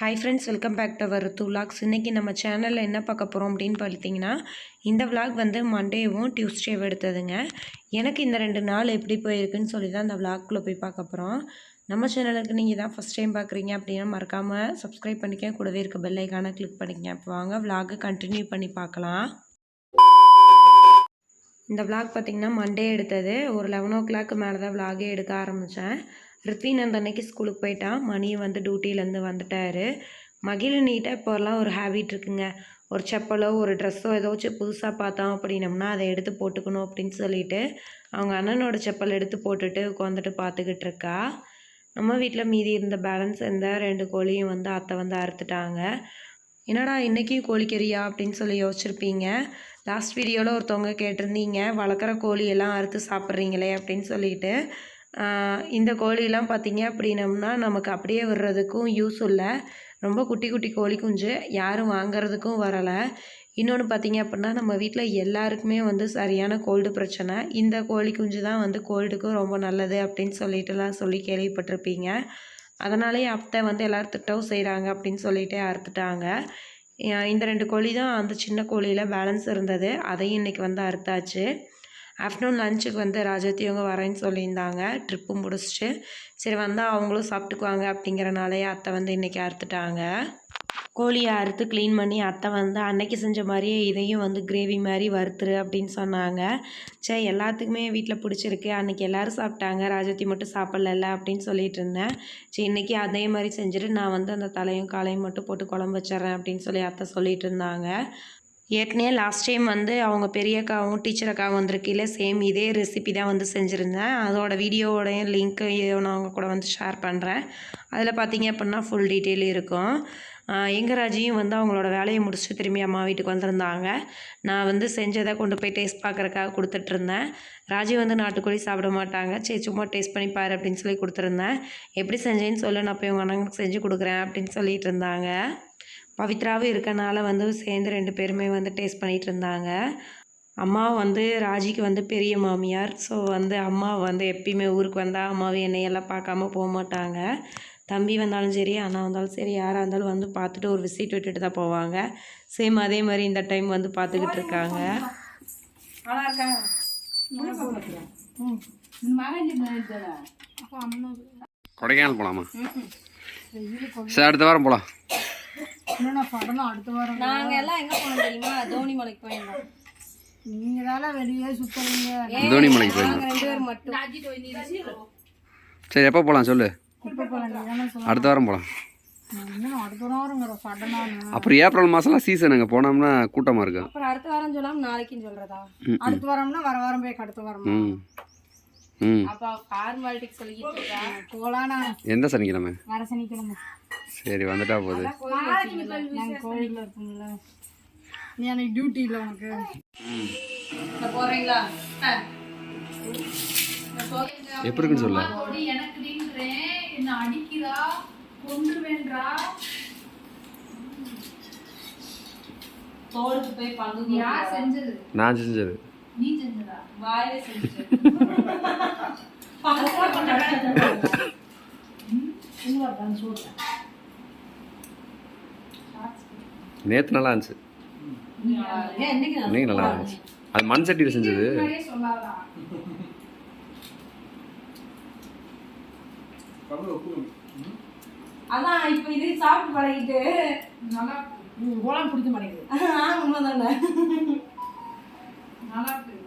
Hi friends, welcome back to our Rithu vlogs. இன்றைக்கி நம்ம சேனலில் என்ன பார்க்க போகிறோம் அப்படின்னு பார்த்தீங்கன்னா, இந்த விலாக் வந்து மண்டேவும் டியூஸ்டேவும் எடுத்ததுங்க. எனக்கு இந்த 2 நாள் எப்படி போயிருக்குன்னு சொல்லி தான் இந்த விலாக்குள்ளே போய் பார்க்க போகிறோம். நம்ம சேனலுக்கு நீங்கள் தான் ஃபஸ்ட் டைம் பார்க்குறீங்க அப்படின்னா மறக்காமல் சப்ஸ்கிரைப் பண்ணிக்க, கூடவே இருக்க பெல் ஐக்கானை கிளிக் பண்ணிக்கங்க. இப்போ வாங்க விலாகை கண்டினியூ பண்ணி பார்க்கலாம். இந்த விலாக் பார்த்திங்கன்னா மண்டே எடுத்தது. ஒரு 11 o'clock மேலே தான் விலாகே எடுக்க ஆரம்பித்தேன். ரித்வின் அந்த அன்னைக்கு ஸ்கூலுக்கு போயிட்டான். மணி வந்து டியூட்டிலேருந்து வந்துட்டார். மகிழினிகிட்ட இப்போல்லாம் ஒரு ஹேபிட் இருக்குங்க. ஒரு செப்பலோ ஒரு ட்ரெஸ்ஸோ ஏதாச்சும் புதுசாக பார்த்தோம் அப்படின்னம்னா அதை எடுத்து போட்டுக்கணும் அப்படின்னு சொல்லிட்டு அவங்க அண்ணனோட செப்பல் எடுத்து போட்டுட்டு உட்காந்துட்டு பார்த்துக்கிட்டு இருக்கா. நம்ம வீட்டில் மீதி இருந்த பேலன்ஸ் இருந்த 2 கோழியும் வந்து அத்தை வந்து அறுத்துட்டாங்க. என்னடா இன்றைக்கும் கோழிக்கறியா அப்படின்னு சொல்லி யோசிச்சிருப்பீங்க. லாஸ்ட் வீடியோவில் ஒருத்தவங்க கேட்டிருந்தீங்க, வளர்க்குற கோழியெல்லாம் அறுத்து சாப்பிட்றீங்களே அப்படின்னு சொல்லிட்டு. இந்த கோழியெல்லாம் பார்த்திங்க அப்படின்னம்னா நமக்கு அப்படியே விடுறதுக்கும் யூஸ் இல்லை. ரொம்ப குட்டி குட்டி கோழி குஞ்சு, யாரும் வாங்கிறதுக்கும் வரலை. இன்னொன்று பார்த்திங்க அப்படின்னா நம்ம வீட்டில் எல்லாருக்குமே வந்து சரியான கோல்டு பிரச்சனை. இந்த கோழி குஞ்சு தான் வந்து கோல்டுக்கும் ரொம்ப நல்லது அப்படின்னு சொல்லிட்டுலாம் சொல்லி கேள்விப்பட்டிருப்பீங்க. அதனாலே அத்தை வந்து எல்லோரும் திட்டவும் செய்கிறாங்க அப்படின்னு சொல்லிட்டு அறுத்துட்டாங்க. இந்த 2 கோழி தான் அந்த சின்ன கோழியில் பேலன்ஸ் இருந்தது. அதையும் இன்றைக்கி வந்து அறுத்தாச்சு. ஆஃப்டர்நூன் லஞ்சுக்கு வந்து ராஜத்தியவங்க வரேன்னு சொல்லியிருந்தாங்க. ட்ரிப்பு முடிச்சுட்டு சரி வந்தால் அவங்களும் சாப்பிட்டுக்குவாங்க அப்படிங்கிறனாலே அத்தை வந்து இன்றைக்கி அறுத்துட்டாங்க. கோழியை அறுத்து க்ளீன் பண்ணி அத்தை வந்து அன்னைக்கு செஞ்ச மாதிரியே இதையும் வந்து கிரேவி மாதிரி வறுத்துரு அப்படின்னு சொன்னாங்க. சரி எல்லாத்துக்குமே வீட்டில் பிடிச்சிருக்கு, அன்றைக்கி எல்லோரும் சாப்பிட்டாங்க, ராஜத்தி மட்டும் சாப்பிட்ல அப்படின்னு சொல்லிட்டு இருந்தேன். சரி இன்றைக்கி அதே மாதிரி செஞ்சுட்டு நான் வந்து அந்த தலையும் காலையும் மட்டும் போட்டு குழம்பு வச்சிட்றேன் அப்படின்னு சொல்லி அத்தை சொல்லிட்டு இருந்தாங்க. ஏற்கனவே லாஸ்ட் டைம் வந்து அவங்க பெரிய அக்காவும் டீச்சர் அக்காவும் வந்திருக்கையில் சேம் இதே ரெசிபி தான் வந்து செஞ்சுருந்தேன். அதோட வீடியோவோடைய லிங்க்கு நான் அவங்க கூட வந்து ஷேர் பண்ணுறேன். அதில் பார்த்தீங்க அப்படின்னா ஃபுல் டீட்டெயில் இருக்கும். எங்கள் ராஜியும் வந்து அவங்களோட வேலையை முடிச்சுட்டு திரும்பி அம்மா வீட்டுக்கு வந்திருந்தாங்க. நான் வந்து செஞ்சதை கொண்டு போய் டேஸ்ட் பார்க்குறக்காக கொடுத்துட்ருந்தேன். ராஜி வந்து நாட்டுக்கோழி சாப்பிட மாட்டாங்க. சரி சும்மா டேஸ்ட் பண்ணி பாரு அப்படின்னு சொல்லி கொடுத்துருந்தேன். எப்படி செஞ்சேன்னு சொல்லி நான் போய் உங்கள் அண்ணனுக்கு செஞ்சு கொடுக்குறேன் அப்படின்னு சொல்லிட்டு இருந்தாங்க. பவித்ராவும் இருக்கனால வந்து சேர்ந்து 2 பேருமே வந்து டேஸ்ட் பண்ணிகிட்டு இருந்தாங்க. அம்மா வந்து ராஜிக்கு வந்து பெரிய மாமியார். ஸோ வந்து அம்மா வந்து எப்பயுமே ஊருக்கு வந்தால் அம்மாவை என்னையெல்லாம் பார்க்காம போக மாட்டாங்க. தம்பி வந்தாலும் சரி, அண்ணா வந்தாலும் சரி, யாராக இருந்தாலும் வந்து பார்த்துட்டு ஒரு விசிட் விட்டுட்டு தான் போவாங்க. சேம் அதே மாதிரி இந்த டைம் வந்து பார்த்துக்கிட்டு இருக்காங்க. கொடைக்கானல் போகலாமா? சரி அடுத்த வாரம் போகலாம். நாங்க எல்லாம் எங்க போனோம் தெரியுமா? தோணிமலைக்கு போயிருந்தோம். நீங்க தான் வெளியே சுத்துறீங்க. தோணிமலைக்கு போயிருந்தோம். 2 பேர் மட்டும். சரி எப்போ போகலாம் சொல்லு. அடுத்த வாரம் போகலாம். அப்புறம் ஏப்ரல் மாதம்லாம் சீசனுங்க, போனோம்னா கூட்டமாக இருக்கும். அப்புறம் அடுத்த வாரம் சொல்லாம நாளைக்குன்னு சொல்றதா? அடுத்த வாரம்னா வர வாரம் போய் அடுத்த வாரம். அப்ப ஃபார்மாலிட்டிக்கு சொல்லிக்கிட்டு இருக்கா. போலானா எந்த சனிக்கிழமை? வர சனிக்கிழமை. சரி வந்துட்டா போகுது. கோயிலில் இருக்கும்ல, நீ அன்னைக்கு டியூட்டி இல்லை உனக்கு. போறீங்களா? எப்படி இருக்குன்னு சொல்ல. என்ன அடிக்கிறா, கொன்றுவேன்றா. தோளுக்கு போய் பங்கு யார் செஞ்சது? நான் செஞ்சது. நீ செஞ்சதா? வாயிலே செஞ்சது. நேற்று நல்லா இருந்துச்சு, இன்னைக்கு நல்லா இருந்துச்சு. அது மண் சட்டியில் செஞ்சது. அதான் இப்போ இது சாப்பிட்டு பழகிட்டு நல்லா கோலம் பிடிக்க மாட்டேங்குது. உண்மைதானே. நல்லா இருக்கு.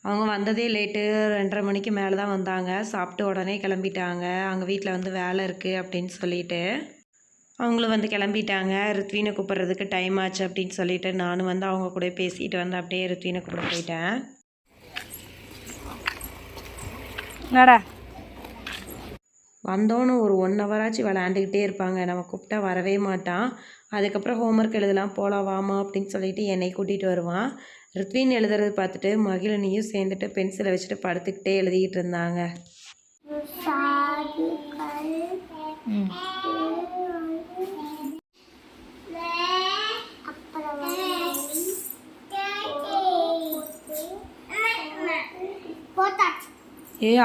அவங்க வந்ததே லேட்டு, 2:30 மணிக்கு மேலே தான் வந்தாங்க. சாப்பிட்டு உடனே கிளம்பிட்டாங்க. அவங்க வீட்டில் வந்து வேலை இருக்குது அப்படின்னு சொல்லிட்டு அவங்களும் வந்து கிளம்பிட்டாங்க. ரித்வீனை கூப்பிட்றதுக்கு டைம் ஆச்சு அப்படின்னு சொல்லிட்டு நானும் வந்து அவங்க கூட பேசிட்டு வந்து அப்படியே ரித்வீனை கூப்பிட போயிட்டேன். நடா வந்தோன்னு ஒரு 1 hour ஆச்சு விளையாண்டுக்கிட்டே இருப்பாங்க. நம்ம கூப்பிட்டா வரவே மாட்டான். அதுக்கப்புறம் ஹோம்ஒர்க் எழுதலாம் போகலாம் வாமா அப்படின்னு சொல்லிட்டு என்னை கூட்டிகிட்டு வருவான். ரித்வீன் எழுதுறது பார்த்துட்டு மகிழினியும் சேர்ந்துட்டு பென்சிலை வச்சுட்டு படுத்துக்கிட்டே எழுதிக்கிட்டு இருந்தாங்க.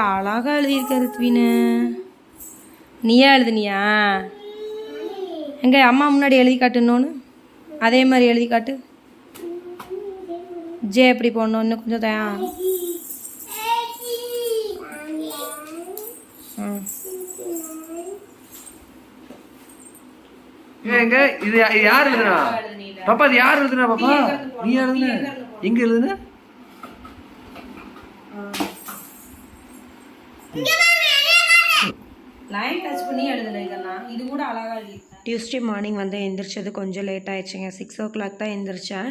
அழகா எழுதியிருக்க ரித்வீனு. நீயா எழுதுனியா? எங்க அம்மா முன்னாடி எழுதி காட்டுன்னு அதே மாதிரி எழுதி காட்டு. ஜே எப்படி போடணும் இன்னும் கொஞ்சம் தான். எங்க இது யார் எழுதுனா பாப்பா? இது யார் எழுதுனா பாப்பா? நீ எழுதுன? எங்க எழுதுன? லைன் டச் பண்ணி எழுதல இதெல்லாம். இது கூட அழகா எழுதி. டியூஸ்டே மார்னிங் வந்து எந்திரிச்சது கொஞ்சம் லேட் ஆயிடுச்சுங்க. 6 o'clock தான் எந்திரிச்சேன்.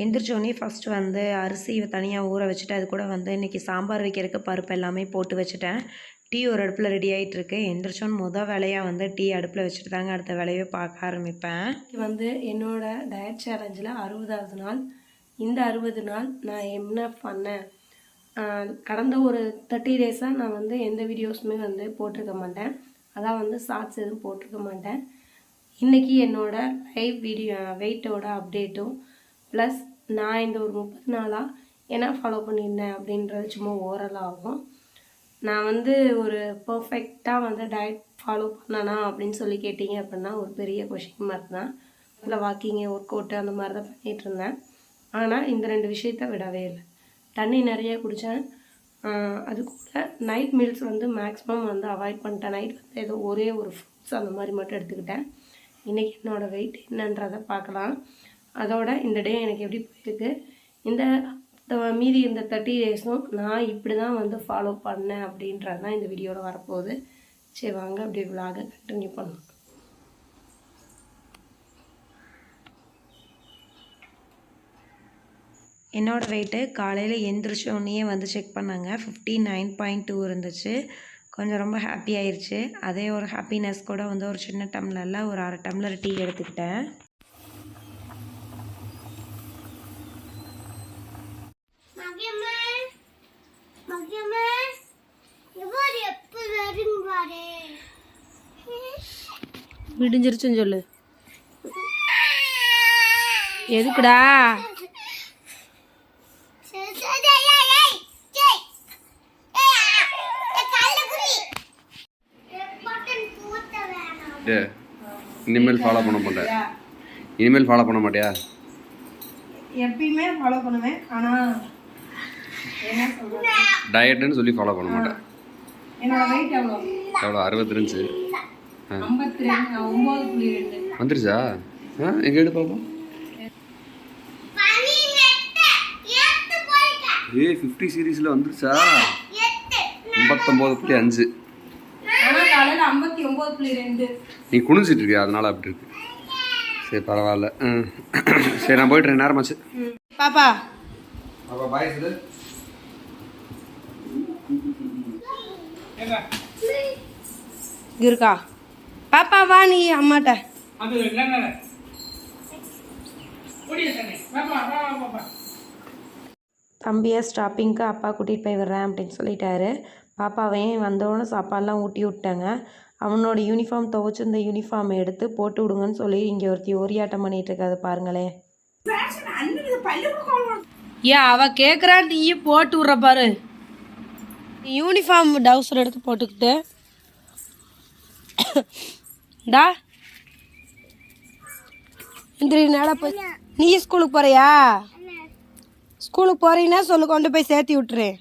எந்திரிச்சோடனே ஃபஸ்ட்டு வந்து அரிசி தனியாக ஊற வச்சுட்டு அது கூட வந்து இன்றைக்கி சாம்பார் வைக்கிறதுக்கு பருப்பு எல்லாமே போட்டு வச்சுட்டேன். டீ ஒரு அடுப்பில் ரெடி ஆகிட்டுருக்கு. எந்திரிச்சோன்னு வேலையாக வந்து டீ அடுப்பில் வச்சுட்டு தாங்க அடுத்த வேலையை பார்க்க ஆரம்பிப்பேன். வந்து என்னோட டயட் சேலஞ்சில் 60வது நாள். இந்த 60 நாள் நான் என்ன பண்ணேன், கடந்த ஒரு 30 டேஸாக நான் வந்து எந்த வீடியோஸுமே வந்து போட்டிருக்க மாட்டேன். அதான் வந்து ஷார்ட்ஸ் எதுவும் போட்டிருக்க மாட்டேன். இன்றைக்கி என்னோட லைவ் வீடியோ வெயிட்டோட அப்டேட்டும் ப்ளஸ் நான் இந்த ஒரு 30 நாளாக என்ன ஃபாலோ பண்ணியிருந்தேன் அப்படின்றது சும்மா ஓரலாகும். நான் வந்து ஒரு பர்ஃபெக்டாக வந்து டயட் ஃபாலோ பண்ணனா அப்படின்னு சொல்லி கேட்டிங்க அப்படின்னா ஒரு பெரிய கொஷின் மார்க் தான். இல்லை வாக்கிங்கு ஒர்க் அவுட்டு அந்த மாதிரி தான் பண்ணிகிட்டு இருந்தேன். ஆனால் இந்த 2 விஷயத்த விடவே இல்லை. தண்ணி நிறைய குடித்தேன். அது கூட நைட் மீல்ஸ் வந்து மேக்ஸிமம் வந்து அவாய்ட் பண்ணிட்டேன். நைட் வந்து ஏதோ ஒரே ஒரு ஃப்ரூட்ஸ் அந்த மாதிரி மட்டும் எடுத்துக்கிட்டேன். இன்றைக்கி என்னோடய வெயிட் என்னன்றதை பார்க்கலாம். அதோட இந்த டே எனக்கு எப்படி போயிருக்கு, இந்த மீதி இந்த 30 டேஸும் நான் இப்படி தான் வந்து ஃபாலோ பண்ணேன் அப்படின்றது தான் இந்த வீடியோவில் வரப்போகுது. சரி வாங்க அப்படியே விலாகை கண்டினியூ பண்ணலாம். என்னோடய வெயிட்டு காலையில் எந்திரிச்சோடனே வந்து செக் பண்ணாங்க. 59.2 இருந்துச்சு. கொஞ்சம் ரொம்ப ஹாப்பி ஆயிடுச்சு. அதே ஒரு ஹாப்பினஸ் கூட வந்து ஒரு சின்ன டம்ளரில் ஒரு 1/2 டம்ளர் டீ எடுத்துக்கிட்டேன். விடிஞ்சிருச்சுன்னு சொல்லு. எதுக்குடா? இனிமேல் ஃபாலோ பண்ண மாட்டேன். இனிமேல் ஃபாலோ பண்ண மாட்டியா? எப்பயுமே ஃபாலோ பண்ணுவேன். ஆனால் என்ன சொல்றது, டயட்னு சொல்லி ஃபாலோ பண்ண மாட்டேன். என்னோட வெயிட் எவ்வளோ? 60 இருந்துச்சு. 59.2 வந்துருச்சா? எங்க எடு பாப்போம். 50 சீரீஸில் வந்துருச்சா? 59.5. ஆனால் காலையில் 59.2. நீ குனிஞ்சிட்டு இருக்கியா, அதனால அப்படி இருக்கு. சரி பரவாயில்ல. சரி நான் போயிட்டு நேரமாச்சு. பாப்பா பாப்பா பாய் சொல்லு. இருக்கா பாப்பா? வா நீ அம்மாட்ட. தம்பியை ஸ்டாப்பிங்க்கு அப்பா கூட்டிகிட்டு போய் விடுறேன் அப்படின்னு சொல்லிட்டாரு. பாப்பாவையும் வந்தோடனே சாப்பாடெலாம் ஊட்டி விட்டாங்க. அவனோட யூனிஃபார்ம் துவைச்சி இந்த யூனிஃபார்மை எடுத்து போட்டு விடுங்கன்னு சொல்லி இங்கே ஒருத்தி ஓரியாட்டம் பண்ணிகிட்டு இருக்காது பாருங்களேன். ஏன் அவ கேட்குறா, நீயும் போட்டு விட்ற பாரு. யூனிஃபார்ம் டவுசர் எடுத்து போட்டுக்கிட்டு டா இந்திரி நேரம் போய் நீ ஸ்கூலுக்கு போறியா? ஸ்கூலுக்கு போறீங்கன்னா சொல்லு, கொண்டு போய் சேர்த்தி விட்டுறேன்.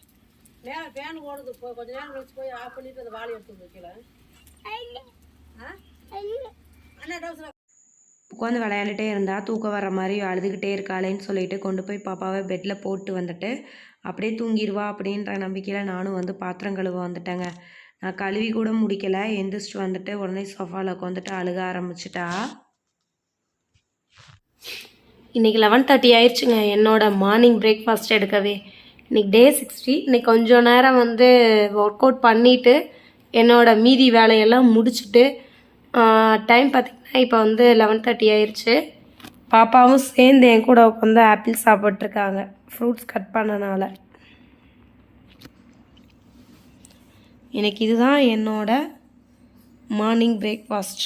உட்காந்து விளையாண்டுட்டே இருந்தா தூக்கம் வர மாதிரி அழுதுகிட்டே இருக்காளேன்னு சொல்லிட்டு கொண்டு போய் பாப்பாவை பெட்டில் போட்டு வந்துட்டு அப்படியே தூங்கிடுவா அப்படின்ற நம்பிக்கையில் நானும் வந்து பாத்திரம் கழுவ வந்துட்டேங்க. நான் கழுவி கூட முடிக்கலை, எந்திரிச்சிட்டு வந்துட்டு உடனே சோஃபாவில் உட்காந்துட்டு அழுக ஆரம்பிச்சிட்டா. இன்றைக்கி 11:30 ஆயிடுச்சுங்க என்னோட மார்னிங் பிரேக்ஃபாஸ்ட் எடுக்கவே. இன்றைக்கி டே 60. இன்றைக்கி கொஞ்சம் நேரம் வந்து ஒர்க் அவுட் பண்ணிவிட்டு என்னோடய மீதி வேலையெல்லாம் முடிச்சுட்டு டைம் பார்த்திங்கன்னா இப்போ வந்து 11:30 ஆயிடுச்சு. பாப்பாவும் சேர்ந்து என் கூட உட்காந்து ஆப்பிள் சாப்பிட்ருக்காங்க ஃப்ரூட்ஸ் கட் பண்ணனால. எனக்கு இதுதான் என்னோட மார்னிங் பிரேக்ஃபாஸ்ட்.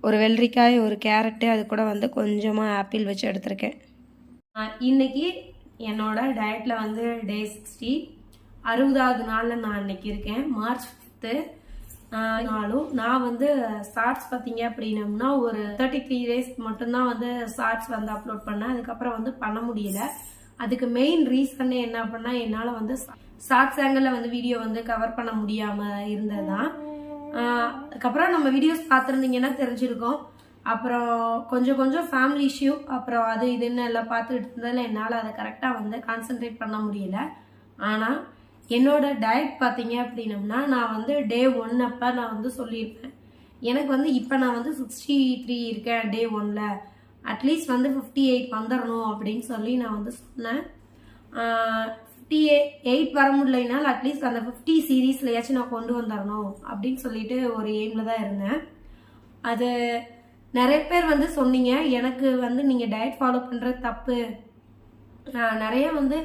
ஒரு வெள்ளரிக்காய், ஒரு கேரட்டு, அது கூட வந்து கொஞ்சமாக ஆப்பிள் வச்சு எடுத்திருக்கேன். இன்றைக்கி என்னோட டயட்டில் வந்து டே 60 60வது நாளில் நான் இன்றைக்கி இருக்கேன். மார்ச் 5th நாளும் நான் வந்து ஷார்ட்ஸ் பார்த்தீங்க அப்படின்னம்னா ஒரு 33 days மட்டும்தான் வந்து ஷார்ட்ஸ் வந்து அப்லோட் பண்ணேன். அதுக்கப்புறம் வந்து பண்ண முடியல. அதுக்கு மெயின் ரீசன் என்ன அப்படின்னா என்னால் வந்து ஷார்ட்ஸ் ஆங்கிளில் வந்து வீடியோ வந்து கவர் பண்ண முடியாமல் இருந்தது தான். அதுக்கப்புறம் நம்ம வீடியோஸ் பார்த்துருந்தீங்கன்னா தெரிஞ்சிருக்கோம். அப்புறம் கொஞ்சம் கொஞ்சம் ஃபேமிலி இஷ்யூ அப்புறம் அது இதுன்னு எல்லாம் பார்த்துட்டு இருந்ததில் என்னால் அதை கரெக்டாக வந்து கான்சென்ட்ரேட் பண்ண முடியல. ஆனால் என்னோட டயட் பார்த்தீங்க அப்படின்னம்னா நான் வந்து டே 1 அப்போ நான் வந்து சொல்லியிருப்பேன். எனக்கு வந்து இப்போ நான் வந்து 63 இருக்கேன் டே 1ல், அட்லீஸ்ட் வந்து 58 வந்துடணும் அப்படின்னு சொல்லி நான் வந்து சொன்னேன். 58 வர முடியலைனாலும் அட்லீஸ்ட் அந்த 50 சீரீஸ்லையாச்சும் நான் கொண்டு வந்துடணும் அப்படின்னு சொல்லிட்டு ஒரு எய்மில் தான் இருந்தேன். அது நிறைய பேர் வந்து சொன்னீங்க எனக்கு வந்து நீங்கள் டயட் ஃபாலோ பண்ணுறது தப்பு, நிறைய வந்து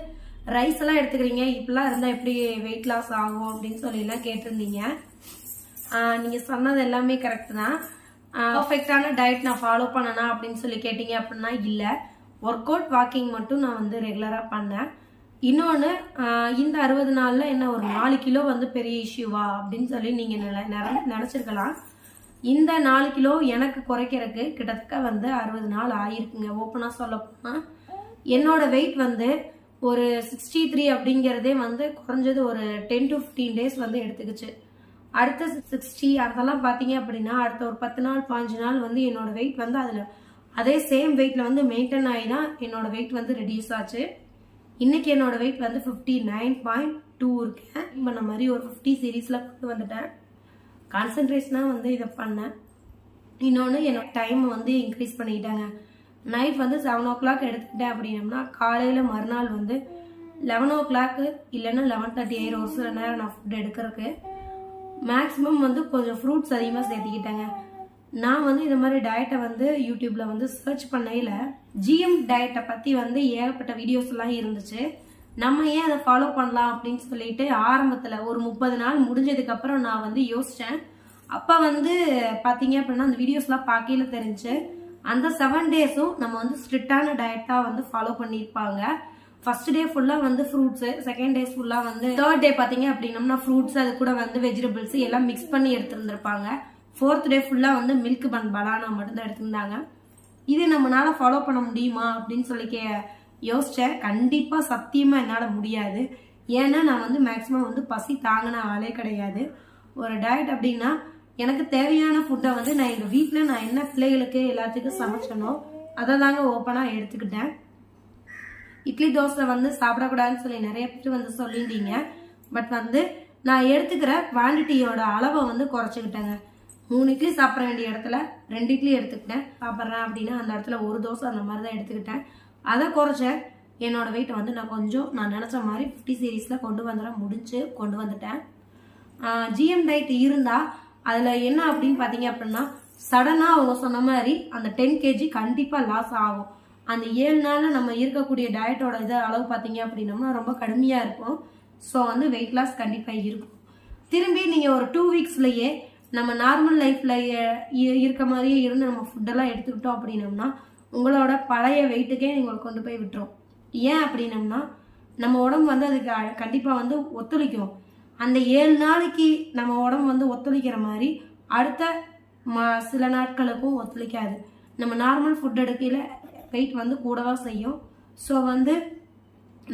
ரைஸ் எல்லாம் எடுத்துக்கிறீங்க, இப்படிலாம் இருந்தால் எப்படி வெயிட் லாஸ் ஆகும் அப்படின்னு சொல்லிலாம் கேட்டிருந்தீங்க. நீங்கள் சொன்னது எல்லாமே கரெக்ட் தான். பர்ஃபெக்டான டயட் நான் ஃபாலோ பண்ணனா அப்படின்னு சொல்லி கேட்டீங்க அப்படின்னா இல்லை. ஒர்க் அவுட் வாக்கிங் மட்டும் நான் வந்து ரெகுலராக பண்ணேன். இன்னொன்று இந்த 60 நாளில் என்ன ஒரு 4 கிலோ வந்து பெரிய இஷ்யூவா அப்படின்னு சொல்லி நீங்கள் நினச்சிருக்கலாம். இந்த 4 கிலோ எனக்கு குறைக்கிறதுக்கு கிட்டத்தட்ட வந்து 60 நாள் ஆயிருக்குங்க. ஓப்பனாக சொல்ல போனால் என்னோட வெயிட் வந்து ஒரு 63 அப்படிங்கிறதே வந்து குறைஞ்சது ஒரு 10 to 15 days வந்து எடுத்துக்கிச்சு. அடுத்த 60 அதெல்லாம் பார்த்தீங்க அப்படின்னா அடுத்த ஒரு 10 நாள் 15 நாள் வந்து என்னோட வெயிட் வந்து அதில் அதே சேம் வெயிட்டில் வந்து மெயின்டைன் ஆகி தான் என்னோட வெயிட் வந்து ரெடியூஸ் ஆச்சு. இன்னைக்கு என்னோட வெயிட் வந்து 59.2 இருக்கேன். பண்ண மாதிரி ஒரு 50 சீரீஸில் கொண்டு வந்துட்டேன். கான்சன்ட்ரேஷனாக வந்து இதை பண்ணேன். இன்னொன்று என்னோட டைம் வந்து இன்க்ரீஸ் பண்ணிக்கிட்டாங்க. நைட் வந்து 7 o'clock எடுத்துக்கிட்டேன் அப்படின்னம்னா காலையில் மறுநாள் வந்து 11 o'clock இல்லைன்னா 11:30 ஆயிரம் ஒரு சில நேரம் நான் ஃபுட் எடுக்கிறதுக்கு. மேக்ஸிமம் வந்து கொஞ்சம் ஃப்ரூட்ஸ் அதிகமாக சேர்த்துக்கிட்டேங்க. நான் வந்து இந்த மாதிரி டயட்டை வந்து யூடியூப்பில் வந்து சர்ச் பண்ணையில் ஜிஎம் டயட்டை பற்றி வந்து ஏகப்பட்ட வீடியோஸ் எல்லாம் இருந்துச்சு. நம்ம ஏன் அதை ஃபாலோ பண்ணலாம் அப்படின்னு சொல்லிட்டு ஆரம்பத்தில் ஒரு 30 நாள் முடிஞ்சதுக்கப்புறம் நான் வந்து யோசித்தேன். அப்போ வந்து பார்த்தீங்க அப்படின்னா அந்த வீடியோஸ்லாம் பார்க்கல தெரிஞ்சு அந்த 7 daysம் நம்ம வந்து ஸ்ட்ரிக்டான டயட்டாக வந்து ஃபாலோ பண்ணியிருப்பாங்க. ஃபர்ஸ்ட் டே ஃபுல்லாக வந்து ஃப்ரூட்ஸு, செகண்ட் டேஸ் ஃபுல்லாக வந்து தேர்ட் டே பார்த்தீங்க அப்படின்னம்னா ஃப்ரூட்ஸ் அது கூட வந்து வெஜிடபிள்ஸ் எல்லாம் மிக்ஸ் பண்ணி எடுத்துருந்துருப்பாங்க. 4th டே ஃபுல்லாக வந்து மில்க் பனானா மட்டும்தான் எடுத்திருந்தாங்க. இது நம்மளால ஃபாலோ பண்ண முடியுமா அப்படின்னு சொல்லி யோசித்தேன். கண்டிப்பாக சத்தியமாக என்னால் முடியாது. ஏன்னா நான் வந்து மேக்ஸிமம் வந்து பசி தாங்கின ஆளே கிடையாது. ஒரு டயட் அப்படின்னா எனக்கு தேவையான ஃபுட்டை வந்து நான் எங்கள் வீட்டில் நான் என்ன பிள்ளைகளுக்கு எல்லாத்துக்கும் சமைச்சனோ அதை தாங்க ஓப்பனாக எடுத்துக்கிட்டேன். இட்லி தோசை வந்து சாப்பிடக்கூடாதுன்னு சொல்லி நிறைய பேர் வந்து சொல்லியிருந்தீங்க. பட் வந்து நான் எடுத்துக்கிற குவான்டிட்டியோட அளவை வந்து குறைச்சிக்கிட்டேங்க. 3 இட்லி சாப்பிட வேண்டிய இடத்துல 2 இட்லி எடுத்துக்கிட்டேன். சாப்பிட்றேன் அப்படின்னா அந்த இடத்துல ஒரு தோசை அந்த மாதிரி தான் எடுத்துக்கிட்டேன். அதை குறைச்சேன். என்னோட வெயிட் வந்து நான் நினச்ச மாதிரி 50 சீரீஸில் கொண்டு வந்துட்டேன். ஜிஎம் டயட் இருந்தால் அதில் என்ன அப்படின்னு பார்த்தீங்க அப்படின்னா சடனாக அவங்க சொன்ன மாதிரி அந்த 10 kg கண்டிப்பாக லாஸ் ஆகும். அந்த 7 நாளில் நம்ம இருக்கக்கூடிய டயட்டோட அளவு பார்த்தீங்க அப்படின்னம்னா ரொம்ப கடுமையாக இருக்கும். ஸோ வந்து வெயிட் லாஸ் கண்டிப்பாக இருக்கும். திரும்பி நீங்கள் ஒரு 2 weeksலேயே நம்ம நார்மல் லைஃப்பில் இருக்க மாதிரியே இருந்து நம்ம ஃபுட்டெல்லாம் எடுத்துக்கிட்டோம் அப்படின்னம்னா உங்களோட பழைய வெயிட்டுக்கே நீங்கள் கொண்டு போய் விட்டுரும். ஏன் அப்படின்னம்னா நம்ம உடம்பு வந்து அதுக்கு கண்டிப்பாக வந்து ஒத்துழைக்கும். அந்த 7 நாளைக்கு நம்ம உடம்பு வந்து ஒத்துழைக்கிற மாதிரி அடுத்த சில நாட்களுக்கும் ஒத்துழைக்காது. நம்ம நார்மல் ஃபுட் எடுக்கையில் வெயிட் வந்து கூடதான் செய்யும். ஸோ வந்து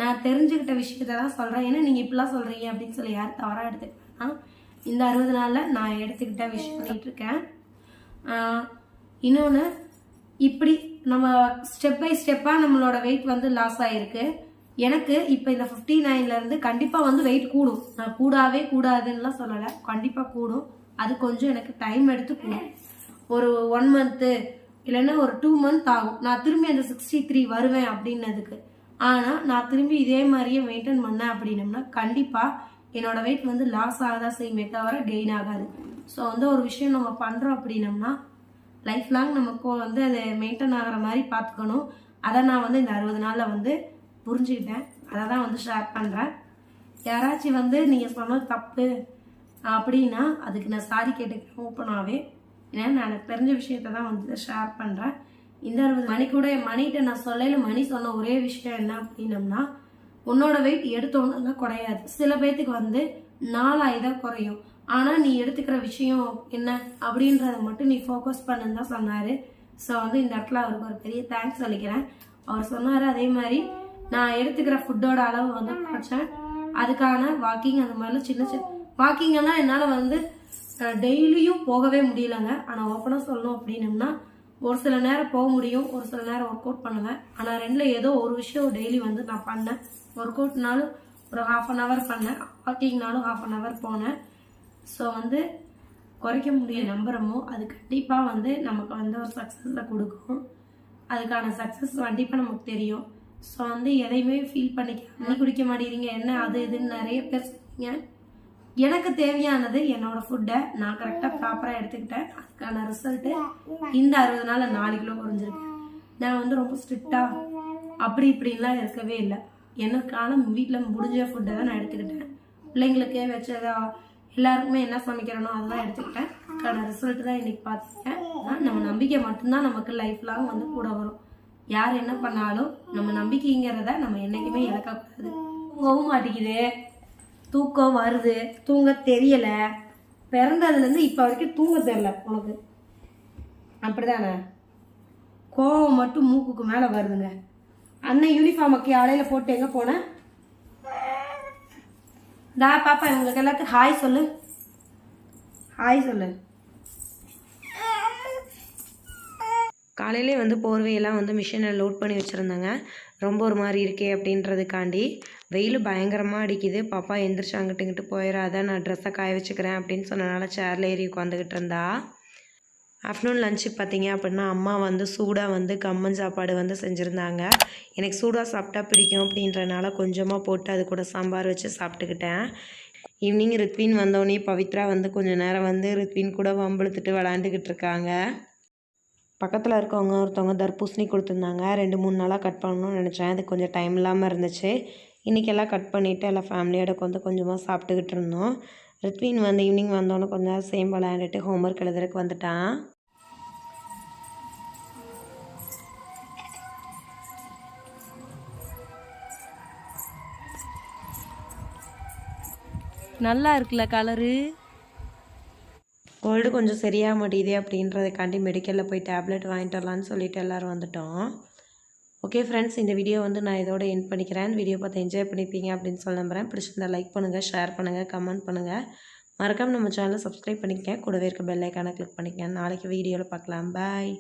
நான் தெரிஞ்சுக்கிட்ட விஷயத்த தான் சொல்கிறேன். ஏன்னா நீங்கள் இப்படிலாம் சொல்கிறீங்க அப்படின்னு சொல்லி யார் தவறாக எடுத்துக்கிட்டேன்னா இந்த 60 நாளில் நான் எடுத்துக்கிட்ட விஷயம் பண்ணிகிட்டு இருக்கேன். இன்னொன்று இப்படி நம்ம ஸ்டெப் பை ஸ்டெப்பாக நம்மளோட வெயிட் வந்து லாஸ் ஆகிருக்கு. எனக்கு இப்போ இந்த 59லேருந்து கண்டிப்பாக வந்து வெயிட் கூடும். நான் கூடாதுன்னுலாம் சொல்லலை, கண்டிப்பாக கூடும். அது கொஞ்சம் எனக்கு டைம் எடுத்து கூடும். ஒரு 1 month இல்லைன்னா ஒரு 2 month ஆகும் நான் திரும்பி அந்த 63 வருவேன் அப்படின்னதுக்கு. ஆனால் நான் திரும்பி இதே மாதிரியே மெயின்டைன் பண்ணேன் அப்படின்னம்னா கண்டிப்பாக என்னோட வெயிட் வந்து லாஸ் ஆகதான் செய்யுமே தவிர கெயின் ஆகாது. ஸோ வந்து ஒரு விஷயம் நம்ம பண்ணுறோம் அப்படின்னம்னா லைஃப் லாங் நமக்கு வந்து அதை மெயின்டைன் ஆகிற மாதிரி பார்த்துக்கணும். அதை நான் வந்து இந்த 60 நாளில் வந்து புரிஞ்சுக்கிட்டேன். அதை தான் வந்து ஷேர் பண்ணுறேன். யாராச்சும் வந்து நீங்கள் சொன்னது தப்பு அப்படின்னா அதுக்கு நான் சாரி கேட்டுக்கிறேன் ஓப்பனாகவே. ஏன்னா நான் எனக்கு தெரிஞ்ச விஷயத்த தான் வந்து ஷேர் பண்ணுறேன். இந்த 60 மணிகிட்ட நான் சொல்லல. மணி சொன்ன ஒரே விஷயம் என்ன அப்படின்னம்னா உன்னோட வெயிட் எடுத்தோன்னா குறையாது. சில பேர்த்துக்கு வந்து 4 ஆகி தான் குறையும். ஆனால் நீ எடுத்துக்கிற விஷயம் என்ன அப்படின்றத மட்டும் நீ ஃபோக்கஸ் பண்ணுன்னு தான் சொன்னார். ஸோ வந்து இந்த இடத்துல அவருக்கு ஒரு பெரிய தேங்க்ஸ் சொல்லிக்கிறேன். அவர் சொன்னார் அதே மாதிரி நான் எடுத்துக்கிற ஃபுட்டோட அளவு வந்து குறைச்சேன். அதுக்கான வாக்கிங் அந்த மாதிரிலாம் சின்ன சின்ன வாக்கிங்கெல்லாம் என்னால் வந்து டெய்லியும் போகவே முடியலங்க. ஆனால் ஓப்பனாக சொல்லணும் அப்படின்னம்னா ஒரு சில நேரம் போக முடியும், ஒரு சில நேரம் ஒர்க் அவுட் பண்ணுவேன். ஆனால் ரெண்டில் ஏதோ ஒரு விஷயம் டெய்லி வந்து நான் பண்ணேன். ஒர்க் அவுட்னாலும் ஒரு 1/2 hour பண்ணேன், வாக்கிங்னாலும் 1/2 hour போனேன். ஸோ வந்து குறைக்க முடிய நம்புகிறோமோ அது கண்டிப்பாக வந்து நமக்கு வந்து ஒரு சக்ஸஸை கொடுக்கும். அதுக்கான சக்ஸஸ் கண்டிப்பாக நமக்கு தெரியும். ஸோ வந்து எதையுமே ஃபீல் பண்ணிக்க குடிக்க மாட்டேங்கிறீங்க என்ன அது இதுன்னு நிறைய பேர் சொன்னீங்க. எனக்கு தேவையானது என்னோட ஃபுட்டை நான் கரெக்டாக ப்ராப்பராக எடுத்துக்கிட்டேன். அதுக்கான ரிசல்ட்டு இந்த 60 நாளில் 4 கிலோ குறைஞ்சிருக்கேன். நான் வந்து ரொம்ப ஸ்ட்ரிக்டாக அப்படி இப்படின்லாம் இருக்கவே இல்லை. எனக்கான வீட்டில் முடிஞ்ச ஃபுட்டை தான் நான் எடுத்துக்கிட்டேன். பிள்ளைங்களுக்கு வச்சதா எல்லாருக்குமே என்ன சமைக்கிறனோ அதெல்லாம் எடுத்துக்கிட்டேன். அதுக்கான ரிசல்ட் தான் இன்னைக்கு பார்த்துருக்கேன். நம்ம நம்பிக்கை மட்டும்தான் நமக்கு லைஃப் லாங் வந்து கூட வரும். யார் என்ன பண்ணாலும் நம்ம நம்பிக்கைங்கிறத நம்ம என்றைக்குமே இழக்கக்கூடாது. போகவும் மாட்டேங்குது, தூக்கம் வருது, தூங்க தெரியலை. பிறந்ததுலேருந்து இப்போ வரைக்கும் தூங்க தெரியல உனக்கு, அப்படிதானே? கோவம் மட்டும் மூக்குக்கு மேலே வருதுங்க. அண்ணன் யூனிஃபார்முக்கு அலையில் போட்டு எங்கே போனேன்? பாப்பா இவங்களுக்கு எல்லாத்துக்கும் ஹாய் சொல்லு, ஹாய் சொல்லு. காலையிலே வந்து போர்வையெல்லாம் வந்து மிஷினில் லோட் பண்ணி வச்சுருந்தாங்க. ரொம்ப ஒரு மாதிரி இருக்கே அப்படின்றதுக்காண்டி. வெயில் பயங்கரமாக அடிக்குது. பாப்பா எந்திரிச்சு அங்கிட்டு இங்கிட்டு போயிடாத, நான் ட்ரெஸ்ஸை காய வச்சுக்கிறேன் அப்படின்னு சொன்னனால சேரில் ஏறி உட்காந்துக்கிட்டு இருந்தா. ஆஃப்டர்நூன் லஞ்சு பார்த்தீங்க அப்படின்னா அம்மா வந்து சூடாக வந்து கம்மன் சாப்பாடு வந்து செஞ்சுருந்தாங்க. எனக்கு சூடாக சாப்பிட்டா பிடிக்கும் அப்படின்றனால கொஞ்சமாக போட்டு அது கூட சாம்பார் வச்சு சாப்பிட்டுக்கிட்டேன். ஈவினிங் ரித்வின் வந்தோடனே பவித்ரா வந்து கொஞ்சம் நேரம் வந்து ரித்வின் கூட வம்பிழுத்துட்டு விளாண்டுக்கிட்டு இருக்காங்க. பக்கத்தில் இருக்கவங்க ஒருத்தவங்க தர்பூசணி கொடுத்துருந்தாங்க. 2-3 நாளாக கட் பண்ணணும்னு நினச்சேன். அது கொஞ்சம் டைம் இல்லாமல் இருந்துச்சு. இன்றைக்கெல்லாம் கட் பண்ணிவிட்டு எல்லாம் ஃபேமிலியோட வந்து கொஞ்சமாக சாப்பிட்டுக்கிட்டு இருந்தோம். ரித்வின் வந்து ஈவினிங் வந்தோன்னே கொஞ்சம் நேரம் சேம் விளையாண்டுட்டு ஹோம்ஒர்க் எழுதுறதுக்கு வந்துட்டான். நல்லா இருக்குல்ல கலரு. கோல்டு கொஞ்சம் சரியாக மாட்டேங்குது அப்படின்றதுக்காண்டி மெடிக்கலில் போய் டேப்லெட் வாங்கிட்டு வரலான்னு சொல்லிட்டு எல்லோரும் வந்துட்டோம். ஓகே ஃப்ரெண்ட்ஸ், இந்த வீடியோ வந்து நான் இதோட எண்ட் பண்ணிக்கிறேன். வீடியோ பார்த்து என்ஜாய் பண்ணிப்பீங்க அப்படின்னு சொல்ல நம்புகிறேன். பிடிச்சிருந்தா லைக் பண்ணுங்கள், ஷேர் பண்ணுங்கள், கமெண்ட் பண்ணுங்கள். மறக்காமல் நம்ம சேனலை சப்ஸ்கிரைப் பண்ணிக்கங்க. கூடவே இருக்க பெல் ஐக்கானை கிளிக் பண்ணிக்கங்க. நாளைக்கு வீடியோவில் பார்க்கலாம். பாய்.